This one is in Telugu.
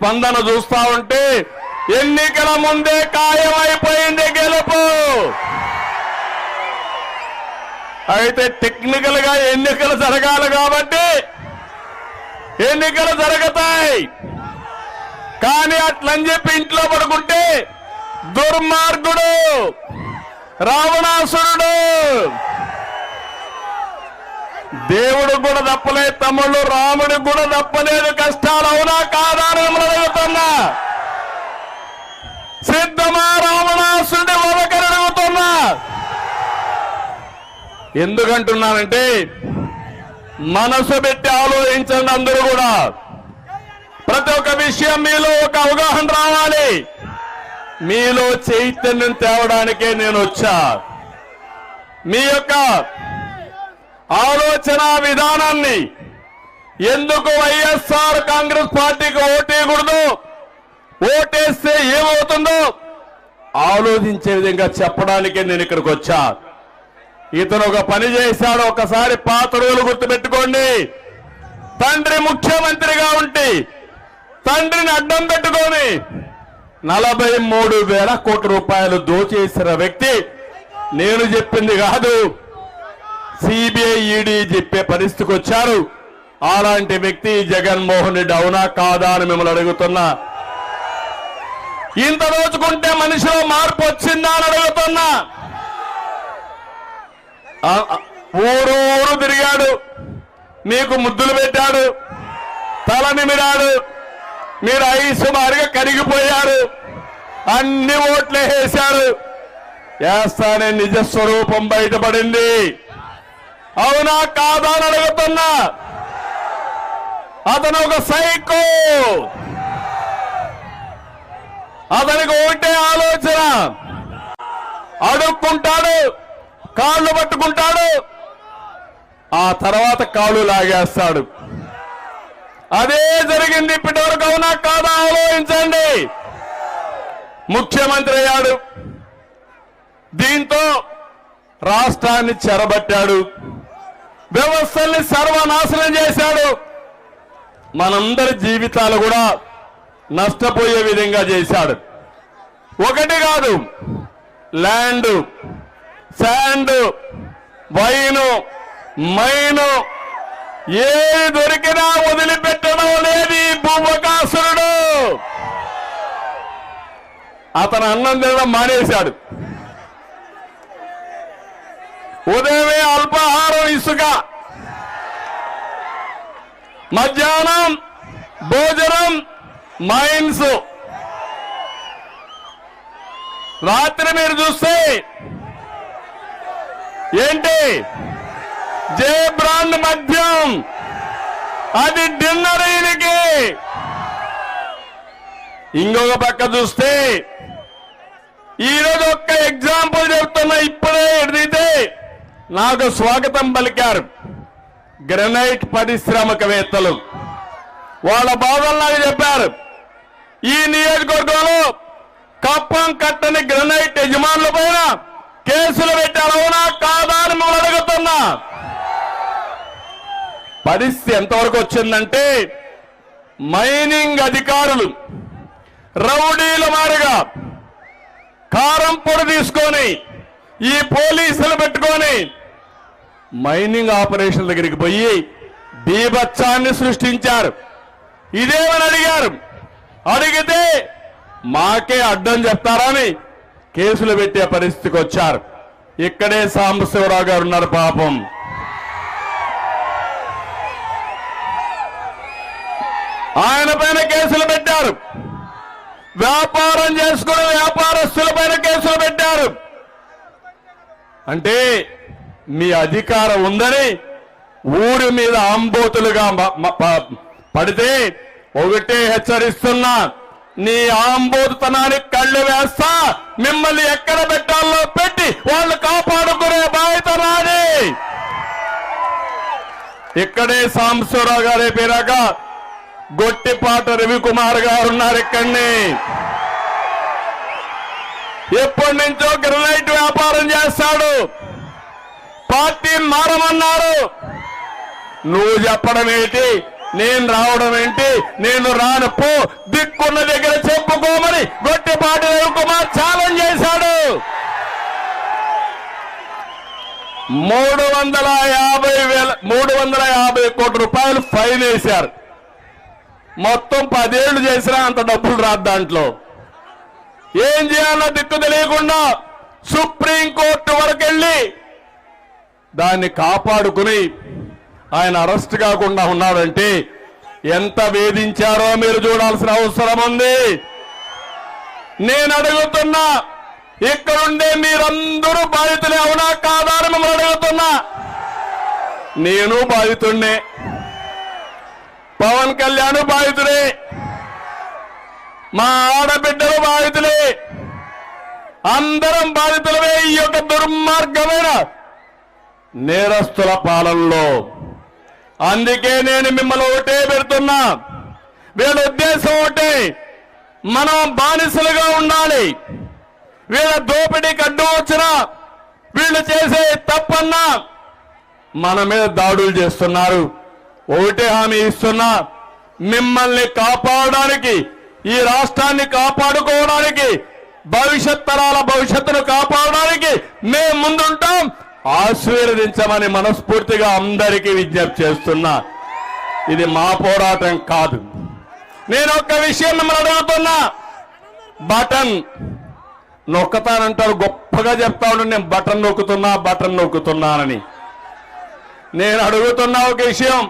స్పందన చూస్తా ఉంటే ఎన్నికల ముందే ఖాయమైపోయింది గెలుపు. అయితే టెక్నికల్ గా ఎన్నికలు జరగాలి కాబట్టి ఎన్నికలు జరుగుతాయి. కానీ అట్లని చెప్పి ఇంట్లో పడుకుంటే దుర్మార్గుడు రావణాసురుడు. దేవుడు కూడా తప్పలేదు తమ్ముళ్ళు, రాముడికి కూడా తప్పలేదు కష్టాలు. అవునా కాదా అని అడుగుతున్నా. సిద్ధమా రావణాసురుడి వదకని అడుగుతున్నా. ఎందుకంటున్నానంటే మనసు పెట్టి ఆలోచించండి అందరూ కూడా. ప్రతి ఒక్క విషయం మీలో ఒక అవగాహన రావాలి. మీలో చైతన్యం తేవడానికే నేను వచ్చా. మీ యొక్క ఆలోచన విధానాన్ని ఎందుకు వైఎస్ఆర్ కాంగ్రెస్ పార్టీకి ఓటేయకూడదు, ఓటేస్తే ఏమవుతుందో ఆలోచించే విధంగా చెప్పడానికే నేను ఇక్కడికి వచ్చా. ఇతను ఒక పని చేశాడు. ఒకసారి పాత రోజులు గుర్తుపెట్టుకోండి. తండ్రి ముఖ్యమంత్రిగా ఉంటే తండ్రిని అడ్డం పెట్టుకొని 43,000 కోట్ల రూపాయలు దోచేసిన వ్యక్తి. నేను చెప్పింది కాదు, సిబిఐ ఈడీ చెప్పే పరిస్థితికి వచ్చారు. అలాంటి వ్యక్తి జగన్మోహన్ రెడ్డి. అవునా కాదా అని మిమ్మల్ని అడుగుతున్నా. ఇంత రోజుకుంటే మనిషిలో మార్పు వచ్చిందా అని అడుగుతున్నా. ఊరు తిరిగాడు, మీకు ముద్దులు పెట్టాడు, తల నిమిరాడు, మీరు ఐసుమారిగా కరిగిపోయారు, అన్ని ఓట్లు వేశారు. వేస్తానే నిజ స్వరూపం బయటపడింది. అవునా కాదా అని అడుగుతున్నా. అతను ఒక సైకో. అతనికి ఒకటే ఆలోచన, అడుక్కుంటాడు, కాళ్ళు పట్టుకుంటాడు, ఆ తర్వాత కాళ్ళు లాగేస్తాడు. అదే జరిగింది ఇప్పటి వరకు. అవునా కాదా ఆలోచించండి. ముఖ్యమంత్రి అయ్యాడు, దీంతో రాష్ట్రాన్ని చెరబట్టాడు, వ్యవస్థల్ని సర్వనాశనం చేశాడు, మనందరి జీవితాలు కూడా నష్టపోయే విధంగా చేశాడు. ఒకటి కాదు, ల్యాండ్, శాండ్, వైను, మైను ఏది దొరికినా వదిలిపెట్టడం లేదు ఈ భూమకాసురుడు. అతను అన్నం తినడం మానేశాడు. ఉదయమే అల్పాహారం ఇసుక, మధ్యాహ్నం భోజనం మైన్స్, రాత్రి మీరు చూస్తే ఏంటి జే బ్రాండ్ మద్యం, అది డిన్నర్ ఈయనకి. ఇంకొక పక్క చూస్తే ఈరోజు ఒక్క ఎగ్జాంపుల్ చెప్తున్నా. ఇప్పుడే ఎడితే నాకు స్వాగతం పలికారు గ్రనైట్ పారిశ్రామికవేత్తలు. వాళ్ళ బాధలు నాకు చెప్పారు. ఈ నియోజకవర్గంలో కప్పం కట్టని గ్రనైట్ యజమానుల పైన కేసులు పెట్టారు. అవునా కాదా అని మనం అడుగుతున్నా. పరిస్థితి ఎంతవరకు వచ్చిందంటే మైనింగ్ అధికారులు రౌడీల మారిగా కారం పొడి తీసుకొని ఈ పోలీసులు పెట్టుకొని మైనింగ్ ఆపరేషన్ దగ్గరికి పోయి బీభత్సాన్ని సృష్టించారు. ఇదేమని అడిగారు. అడిగితే మాకే అడ్డం చెప్తారని కేసులు పెట్టే పరిస్థితికి వచ్చారు. ఇక్కడే సాంబశివరావు గారు ఉన్నారు. పాపం ఆయన పైన కేసులు పెట్టారు. వ్యాపారం చేసుకునే వ్యాపారస్తుల పైన కేసులు పెట్టారు. అంటే మీ అధికారం ఉందని ఊరి మీద ఆంబోతులుగా పడితే ఒకటే హెచ్చరిస్తున్నా, నీ ఆంబోతుతనానికి కళ్ళు వేస్తా, మిమ్మల్ని ఎక్కడ పెట్టాలో పెట్టి వాళ్ళు కాపాడుకునే బాధ్యత నాది. ఇక్కడే సాంబశివరావు గారే పేరాక గొట్టిపాట రవికుమార్ గారు ఉన్నారు. ఇక్కడిని ఎప్పటి నుంచో గ్రనైట్ వ్యాపారం చేస్తాడు. పార్టీ మారమన్నారు. నువ్వు చెప్పడం ఏంటి? నేను రావడం ఏంటి, నేను రాను, పో, దిక్కున్న దగ్గర చెప్పుకోమని గొట్టిపాటి రవికుమార్ ఛాలెంజ్ చేశాడు. 350 కోట్ల రూపాయలు ఫైన్ వేశారు. మొత్తం 10 ఏళ్లు చేసినా అంత డబ్బులు రాదు. దాంట్లో ఏం చేయాలో దిక్కు తెలియకుండా సుప్రీంకోర్టు వరకు వెళ్ళి దాన్ని కాపాడుకుని ఆయన అరెస్ట్ కాకుండా ఉన్నాడంటే ఎంత వేధించారో మీరు చూడాల్సిన అవసరం ఉంది. నేను అడుగుతున్నా, ఇక్కడుండే మీరందరూ బాధితులే, అవునా కాదా అని మిమ్మల్ని అడుగుతున్నా. నేను బాధితుడినే, పవన్ కళ్యాణ్ బాధితుడే, మా ఆడబిడ్డలు బాధితులే, అందరం బాధితులమే ఈ యొక్క దుర్మార్గమైన నేరస్తుల పాలనలో. అందుకే నేను మిమ్మల్ని ఒకటే పెడుతున్నా, వీళ్ళ ఉద్దేశం ఒకటే, మనం బానిసలుగా ఉండాలి. వీళ్ళ దోపిడీకి అడ్డం వచ్చినా, వీళ్ళు చేసే తప్పన్నా మన మీద దాడులు చేస్తున్నారు. ఒకటే హామీ ఇస్తున్నా, మిమ్మల్ని కాపాడడానికి, ఈ రాష్ట్రాన్ని కాపాడుకోవడానికి, భవిష్యత్ తరాల భవిష్యత్తును కాపాడడానికి మేము ముందుంటాం. ఆశీర్వదించమని మనస్ఫూర్తిగా అందరికీ విజ్ఞప్తి చేస్తున్నా. ఇది మా పోరాటం కాదు. నేను ఒక్క విషయం మిమ్మల్ని అడుగుతున్నా, బటన్ నొక్కతానంటారు, గొప్పగా చెప్తా ఉండండి, నేను బటన్ నొక్కుతున్నానని. నేను అడుగుతున్నా ఒక విషయం,